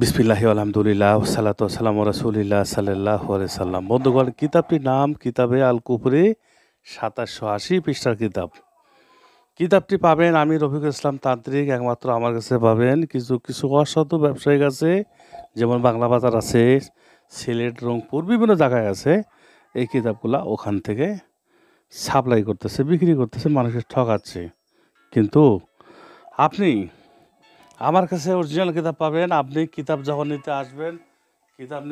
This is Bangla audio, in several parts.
বিসমিল্লাহি আলহামদুলিল্লাহ সালাতু ওয়াসসালামু রাসূলিল্লাহ সাল্লাল্লাহু আলাইহি সাল্লাম। বন্ধুগণ, কিতাবটির নাম কিতাবে আল কুফরি, ২৭৮০ পৃষ্ঠার কিতাব। কিতাবটি পাবেন আমি রফিকুল ইসলাম তান্ত্রিক, একমাত্র আমার কাছে পাবেন। কিছু কিছু অসাধু ব্যবসায়িক আছে, যেমন বাংলা বাজার আছে, সিলেট, রংপুর, বিভিন্ন জায়গায় আছে। এই কিতাবগুলা ওখান থেকে সাপ্লাই করতেছে, বিক্রি করতেছে, মানুষের ঠকাচ্ছে। কিন্তু আপনি আমার কাছে অরিজিনাল কিতাব পাবেন। আপনি কিতাব যখন নিতে আসবেন,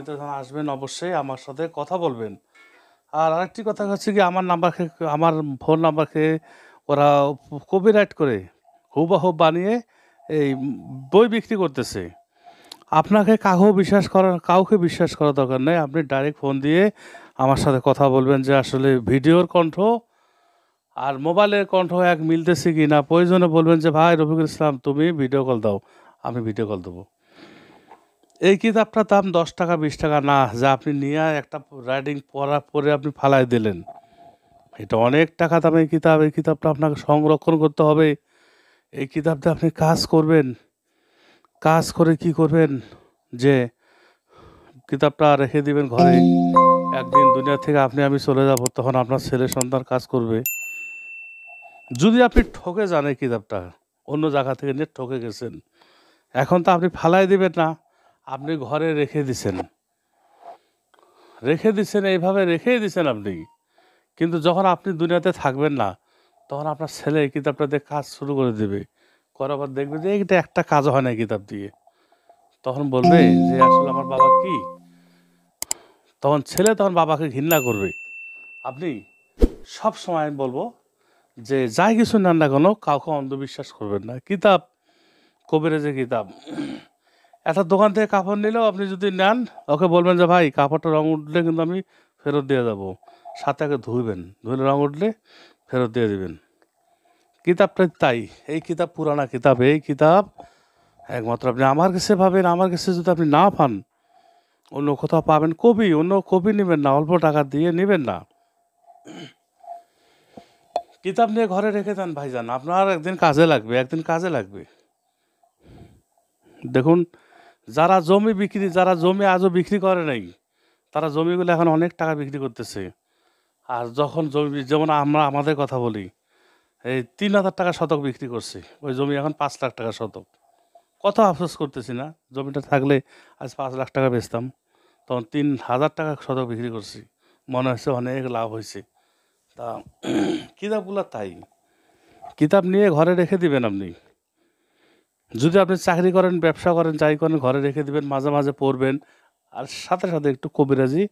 যখন আসবেন, অবশ্যই আমার সাথে কথা বলবেন। আর আরেকটি কথা হচ্ছে কি, আমার ফোন নাম্বারকে ওরা কপিরাইট করে হুবহু বানিয়ে এই বই বিক্রি করতেছে। আপনাকে কাউকে বিশ্বাস করার দরকার নেই। আপনি ডাইরেক্ট ফোন দিয়ে আমার সাথে কথা বলবেন যে আসলে ভিডিওর কণ্ঠ আর মোবাইলের কণ্ঠ এক মিলতেছে কি না। প্রয়োজনে বলবেন যে ভাই রফিকুল ইসলাম, তুমি ভিডিও কল দাও, আমি ভিডিও কল দেবো। এই কিতাবটার দাম ১০ টাকা ২০ টাকা না, যা আপনি নিয়ে একটা রাইডিং পরে আপনি ফালাই দিলেন। এটা অনেক টাকা দামের কিতাব। এই কিতাবটা আপনাকে সংরক্ষণ করতে হবে। এই কিতাবটা আপনি কাজ করবেন, কাজ করে কি করবেন, যে কিতাবটা রেখে দিবেন ঘরে। একদিন দুনিয়া থেকে আমি চলে যাব, তখন আপনার ছেলে সন্তান কাজ করবে। যদি আপনি ঠকে যান, এই কিতাবটা অন্য জায়গা থেকে নিয়ে ঠকে গেছেন, এখন তো আপনি ফালাই দিবেন না, আপনি ঘরে রেখে দিছেন, এইভাবে রেখেই দিছেন আপনি। কিন্তু যখন আপনি দুনিয়াতে থাকবেন না, তখন আপনার ছেলে এই কিতাবটা দিয়ে কাজ শুরু করে দেবে। করার পর দেখবে যে এইটা একটা কাজও হয় না এই কিতাব দিয়ে। তখন বলবে যে আসলে আমার বাবা কি। তখন বাবাকে ঘৃণা করবে। আপনি সব সময় বলবো যে যাই কিছু নেন না কেন, কাউকে অন্ধবিশ্বাস করবেন না। কিতাব, কবিরাজের কিতাব। একটা দোকান থেকে কাপড় নিলেও আপনি যদি নেন, ওকে বলবেন যে ভাই কাপড়টা রং উঠলে কিন্তু আমি ফেরত দিয়ে যাবো। সাথে আগে ধুলে রং উঠলে ফেরত দিয়ে দিবেন। কিতাবটা তাই। এই কিতাব পুরানা কিতাব। এই কিতাব একমাত্র আপনি আমার কাছে পাবেন। আমার কাছে যদি আপনি না পান, অন্য কোথাও পাবেন। অন্য কপি নেবেন না, অল্প টাকা দিয়ে নেবেন না। কিতাব নিয়ে ঘরে রেখে দেন ভাইজান, আপনার একদিন কাজে লাগবে। দেখুন, যারা জমি আজও বিক্রি করে নাই, তারা জমিগুলো এখন অনেক টাকা বিক্রি করতেছে। আর যখন জমি, যেমন আমাদের কথা বলি, এই ৩,০০০ টাকা শতক বিক্রি করছি, ওই জমি এখন ৫ লাখ টাকা শতক। কত আফসোস করতেছি না, জমিটা থাকলে আজ ৫ লাখ টাকা বেচতাম। তখন ৩,০০০ টাকা শতক বিক্রি করছি, মনে হচ্ছে অনেক লাভ হয়েছে। তা কিতাবগুলো তাই। কিতাব নিয়ে ঘরে রেখে দিবেন আপনি। যদি আপনি চাকরি করেন, ব্যবসা করেন, যাই করেন, ঘরে রেখে দিবেন, মাঝে মাঝে পড়বেন। আর সাথে সাথে একটু কবিরাজি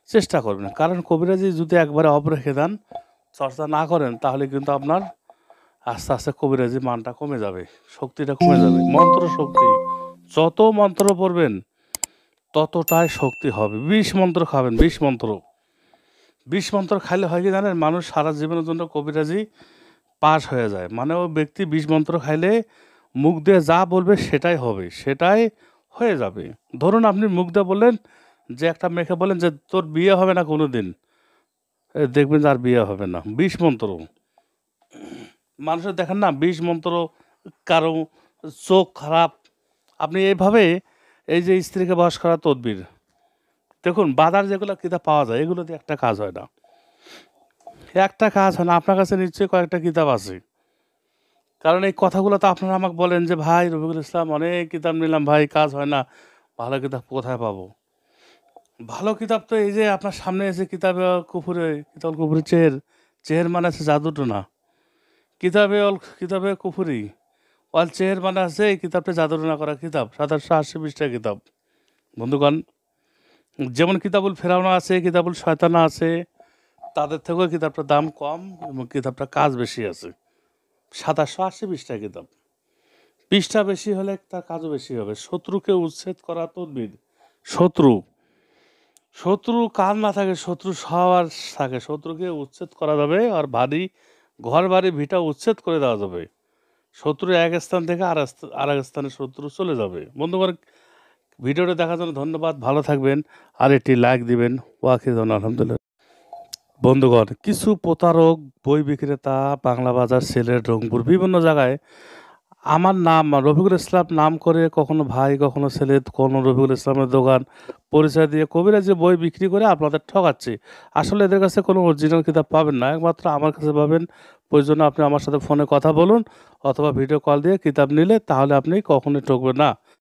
চেষ্টা করবেন। কারণ কবিরাজি যদি একবারে অফ রেখে দেন, চর্চা না করেন, তাহলে কিন্তু আপনার আস্তে আস্তে কবিরাজি মানটা কমে যাবে, শক্তিটা কমে যাবে। শক্তি, যত মন্ত্র পড়বেন ততটাই শক্তি হবে। ২০ মন্ত্র খাবেন, ২০ মন্ত্র খাইলে হয় কি জানেন, মানুষ সারা জীবনের জন্য কবিরাজি পাস হয়ে যায়। মানে ও ব্যক্তি ২০ মন্ত্র খাইলে মুখ দিয়ে যা বলবে সেটাই হবে, সেটাই হয়ে যাবে। ধরুন আপনি মুখ দিয়ে বললেন যে, একটা মেয়েকে বলেন যে তোর বিয়ে হবে না কোনো দিন, দেখবেন যে আর বিয়ে হবে না। ২০ মন্ত্র মানুষের দেখেন না, ২০ মন্ত্র। কারো চোখ খারাপ, আপনি এইভাবে, এই যে স্ত্রীকে বশ করা তদবির, দেখুন বাজার যেগুলো কিতাব পাওয়া যায়, এগুলো দিয়ে একটা কাজ হয় না, আপনার কাছে নিশ্চয়ই কয়েকটা কিতাব আছে। কারণ এই কথাগুলো তো আপনারা আমাকে বলেন যে ভাই রফিকুল ইসলাম, অনেক কিতাব নিলাম ভাই, কাজ হয় না, ভালো কিতাব কোথায় পাবো? ভালো কিতাব তো এই যে আপনার সামনে এসে কিতাব কুফুরি চেহের মানে আছে জাদুটোনা। কিতাবে কুফুরি ওয়াল চেহের মানে আছে এই কিতাবটা জাদুটোনা করা কিতাব, ৭৮০ পৃষ্ঠা কিতাব। বন্ধুগণ, যেমন কিতাবুল ফেরাউনা আছে, কিতাবুল শয়তানা আছে, তাদের থেকেও কিতাবটার দাম কম এবং কিতাবটা কাজ বেশি আছে। ৭৮০ পৃষ্ঠা কিতাব। পৃষ্ঠা বেশি হলে তার কাজও বেশি হবে। শত্রুকে উচ্ছেদ করা তদবির। শত্রু কার না থাকে, শত্রু সবার থাকে। শত্রুকে উচ্ছেদ করা যাবে, আর ঘর বাড়ি ভিটা উচ্ছেদ করে দেওয়া যাবে। শত্রু এক স্থান থেকে আর এক স্থানে শত্রু চলে যাবে। বন্ধুগণ, ভিডিওটা দেখার জন্য ধন্যবাদ। ভালো থাকবেন, আর একটি লাইক দিবেন। আলহামদুলিল্লাহ। বন্ধুগণ, কিছু প্রতারক বই বিক্রেতা বাংলা বাজার, সিলেট, রংপুর, বিভিন্ন জায়গায় আমার নাম রফিকুল ইসলাম নাম করে কখনো ভাই, কখনো ছেলে, কোনো রফিকুল ইসলামের দোকান পরিচয় দিয়ে কবিরাজি বই বিক্রি করে আপনাদের ঠকাচ্ছে। আসলে এদের কাছে কোনো অরিজিনাল কিতাব পাবেন না। একমাত্র আমার কাছে পাবেন। প্রয়োজনে আপনি আমার সাথে ফোনে কথা বলুন অথবা ভিডিও কল দিয়ে কিতাব নিলে তাহলে আপনি কখনোই ঠকবেন না।